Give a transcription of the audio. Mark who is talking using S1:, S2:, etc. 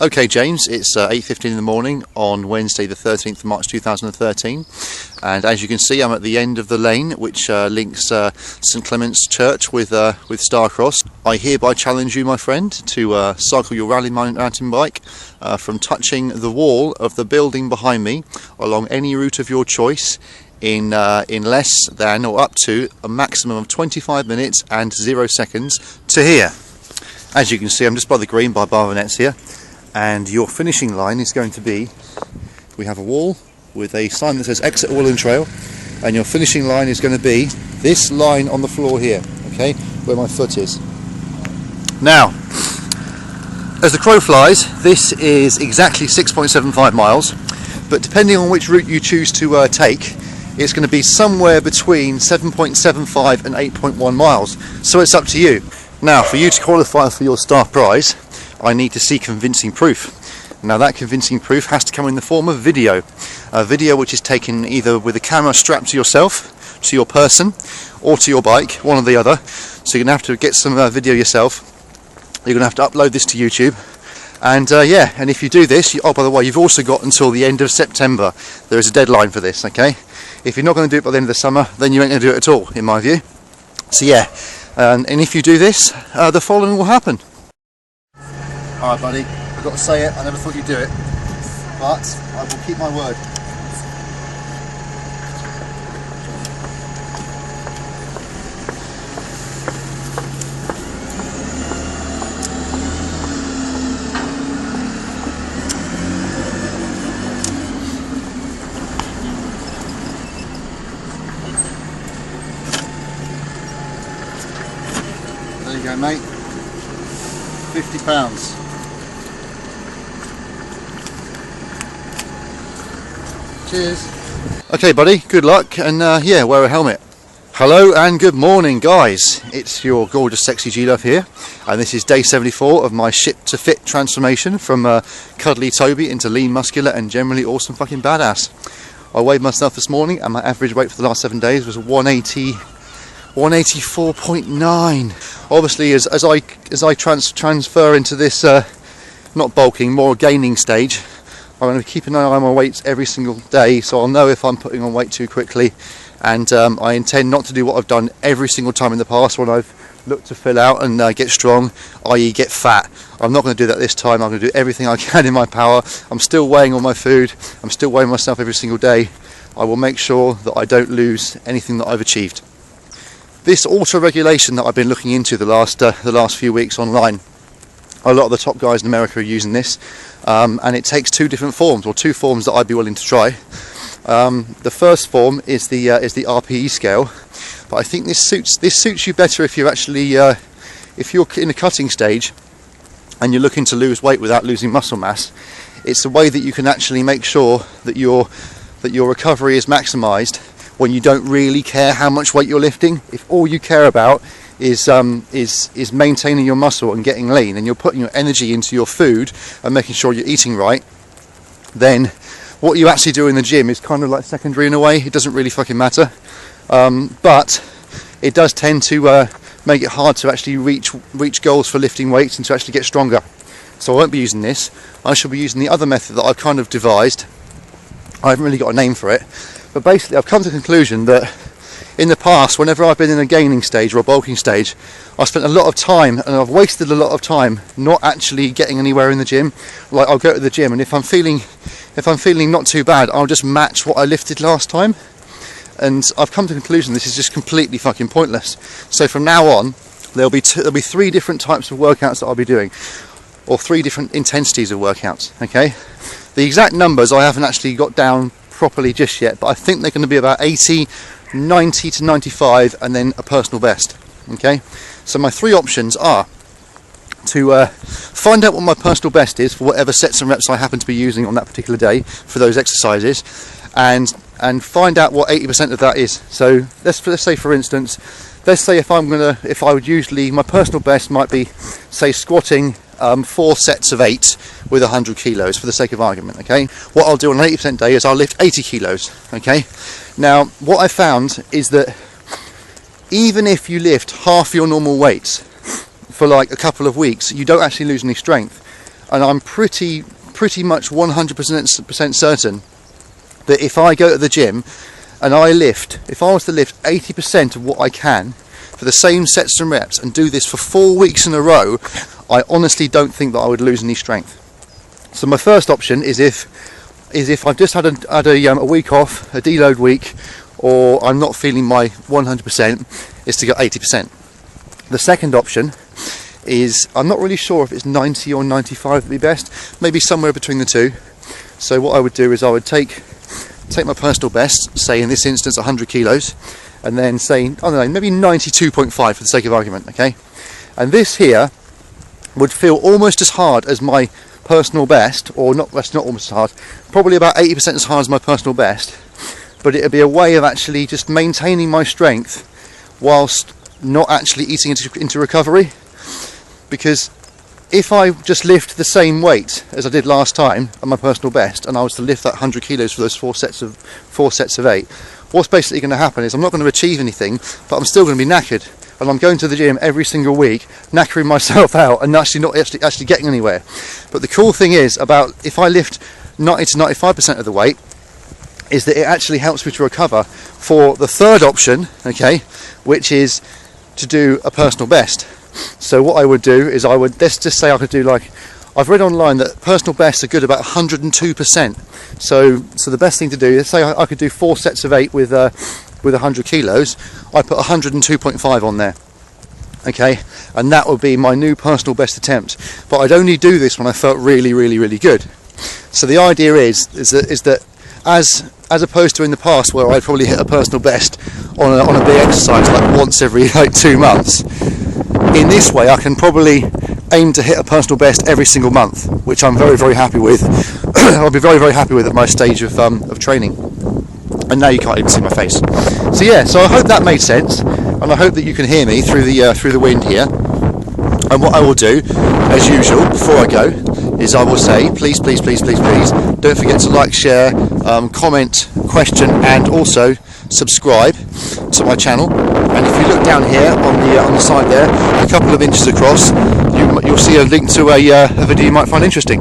S1: Okay James, it's 8:15 in the morning on Wednesday the 13th of March 2013, and as you can see I'm at the end of the lane which links St Clement's Church with Starcross. I hereby challenge you, my friend, to cycle your rally mountain bike from touching the wall of the building behind me along any route of your choice in less than or up to a maximum of 25 minutes and 0 seconds to here. As you can see, I'm just by the green by Barnet's here. And your finishing line is going to be, we have a wall with a sign that says exit Woodland Trail, and your finishing line is going to be this line on the floor here, okay, where my foot is. Now, as the crow flies, this is exactly 6.75 miles, but depending on which route you choose to take, it's going to be somewhere between 7.75 and 8.1 miles, so it's up to you. Now, for you to qualify for your staff prize, I need to see convincing proof. Now that convincing proof has to come in the form of video. A video which is taken either with a camera strapped to yourself, to your person, or to your bike, one or the other. So you're going to have to get some video yourself. You're going to have to upload this to YouTube. And yeah, and if you do this, oh by the way, you've also got until the end of September. There is a deadline for this, okay? If you're not going to do it by the end of the summer, then you ain't going to do it at all, in my view. So yeah, and if you do this, the following will happen. Alright buddy, I've got to say it, I never thought you'd do it, but I will keep my word. There you go mate, £50. Cheers. Okay buddy, good luck, and yeah, wear a helmet. Hello and good morning guys, it's your gorgeous sexy G-Love here, and this is day 74 of my ship to fit transformation from cuddly Toby into lean, muscular and generally awesome fucking badass. I weighed myself this morning and my average weight for the last 7 days was 184.9. Obviously as I transfer into this not bulking, more gaining stage, I'm going to keep an eye on my weights every single day, so I'll know if I'm putting on weight too quickly, and I intend not to do what I've done every single time in the past when I've looked to fill out and get strong, i.e. get fat. I'm not going to do that this time. I'm going to do everything I can in my power. I'm still weighing all my food, I'm still weighing myself every single day. I will make sure that I don't lose anything that I've achieved. This auto-regulation that I've been looking into the last few weeks online, a lot of the top guys in America are using this, and it takes two different forms, or two forms that I'd be willing to try. The first form is the RPE scale, but I think this suits you better if you're actually if you're in a cutting stage and you're looking to lose weight without losing muscle mass. It's a way that you can actually make sure that your recovery is maximised when you don't really care how much weight you're lifting. If all you care about is maintaining your muscle and getting lean, and you're putting your energy into your food and making sure you're eating right, then what you actually do in the gym is kind of like secondary in a way. It doesn't really fucking matter, but it does tend to make it hard to actually reach goals for lifting weights and to actually get stronger. So I won't be using this. I shall be using the other method that I've kind of devised. I haven't really got a name for it, but basically I've come to the conclusion that in the past, whenever I've been in a gaining stage or a bulking stage, I've spent a lot of time, and I've wasted a lot of time not actually getting anywhere in the gym. Like, I'll go to the gym, and if I'm feeling not too bad, I'll just match what I lifted last time. And I've come to the conclusion this is just completely fucking pointless. So from now on, there'll be 3 different types of workouts that I'll be doing, or 3 different intensities of workouts. Okay, the exact numbers I haven't actually got down properly just yet, but I think they're going to be about 80, 90 to 95, and then a personal best. Okay, so my 3 options are to find out what my personal best is for whatever sets and reps I happen to be using on that particular day for those exercises, and find out what 80% of that is. So let's say, for instance, let's say if I would usually, my personal best might be, say, squatting 4 sets of 8 with 100 kilos for the sake of argument. Okay, what I'll do on an 80% day is I'll lift 80 kilos. Okay, now what I found is that even if you lift half your normal weights for like a couple of weeks, you don't actually lose any strength. and I'm pretty much 100% certain that if I go to the gym and if I was to lift 80% of what I can for the same sets and reps and do this for 4 weeks in a row, I honestly don't think that I would lose any strength. So my first option is if I've just had a week off, a deload week, or I'm not feeling my 100%, is to go 80%. The second option is, I'm not really sure if it's 90 or 95 would be best, maybe somewhere between the two. So what I would do is I would take my personal best, say in this instance 100 kilos, and then say, I don't know, maybe 92.5 for the sake of argument, okay? And this here would feel almost as hard as my personal best, or not almost as hard, probably about 80% as hard as my personal best, but it would be a way of actually just maintaining my strength whilst not actually eating into recovery. Because if I just lift the same weight as I did last time at my personal best, and I was to lift that 100 kilos for those four sets of 8, what's basically going to happen is I'm not going to achieve anything, but I'm still going to be knackered, and I'm going to the gym every single week, knackering myself out and actually not actually getting anywhere. But the cool thing is about if I lift 90 to 95% of the weight, is that it actually helps me to recover for the third option, okay, which is to do a personal best. So what I would do is let's just say I could do, like, I've read online that personal bests are good about 102%. So the best thing to do is, say I could do 4 sets of 8 with 100 kilos, I put 102.5 on there, okay, and that would be my new personal best attempt. But I'd only do this when I felt really, really, really good. So the idea is that as opposed to in the past where I'd probably hit a personal best on a big exercise like once every 2 months, in this way I can probably aim to hit a personal best every single month, which I'm very, very happy with. I'll be very, very happy with at my stage of training. And now you can't even see my face. So yeah, so I hope that made sense, and I hope that you can hear me through the wind here. And what I will do, as usual, before I go, is I will say, please, please, please, please, please, don't forget to like, share, comment, question, and also subscribe to my channel. And if you look down here on the side there, a couple of inches across, you'll see a link to a video you might find interesting.